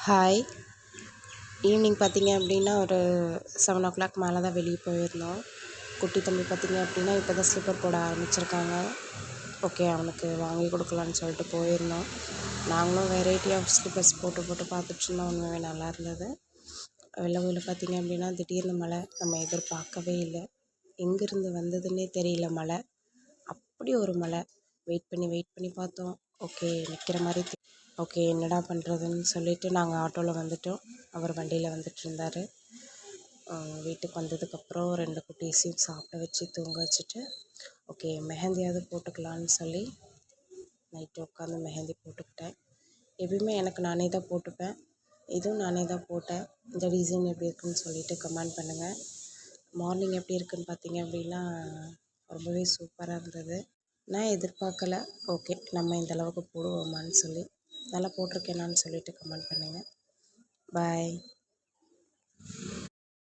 Hi. Evening பார்த்தீங்க அப்படின்னா ஒரு 7 மேலே தான் வெளியே போயிருந்தோம். குட்டி தம்பி பார்த்தீங்க அப்படின்னா இப்போ தான் ஸ்லிப்பர் போட ஆரம்பிச்சிருக்காங்க. ஓகே, அவனுக்கு வாங்கி கொடுக்கலான்னு சொல்லிட்டு போயிருந்தோம். நாங்களும் வெரைட்டி ஆஃப் ஸ்லிப்பர்ஸ் போட்டு போட்டு பார்த்துட்ருந்தோம். உண்மையாகவே நல்லா இருந்தது. வெள்ளவூரில் பார்த்தீங்க அப்படின்னா திடீர்னு மழை நம்ம எதிர்பார்க்கவே இல்லை. எங்கேருந்து வந்ததுன்னே தெரியல மழை. அப்படி ஒரு மழை. வெயிட் பண்ணி பார்த்தோம். ஓகே, நிற்கிற மாதிரி ஓகே, என்னடா பண்ணுறதுன்னு சொல்லிவிட்டு நாங்கள் ஆட்டோவில் வந்துவிட்டோம். அவர் வண்டியில் வந்துட்டுருந்தார். வீட்டுக்கு வந்ததுக்கப்புறம் 2 குட்டீஸையும் சாப்பிட வச்சு தூங்க வச்சுட்டு, ஓகே மெஹந்தியாவது போட்டுக்கலான்னு சொல்லி நைட்டு உட்காந்து மெஹந்தி போட்டுக்கிட்டேன். எப்பயுமே எனக்கு நானே தான் போட்டுப்பேன். இதுவும் நானே தான் போட்டேன். இந்த டிசைன் எப்படி இருக்குன்னு சொல்லிவிட்டு கமெண்ட் பண்ணுங்கள். மார்னிங் எப்படி இருக்குதுன்னு பார்த்தீங்க அப்படின்னா ரொம்பவே சூப்பராக இருந்தது. நான் எதிர்பார்க்கல. ஓகே, நம்ம இந்த அளவுக்கு போடுவோமான்னு சொல்லி. நல்லா போட்டிருக்கேனான்னு சொல்லிவிட்டு கமெண்ட் பண்ணுங்கள். பாய்.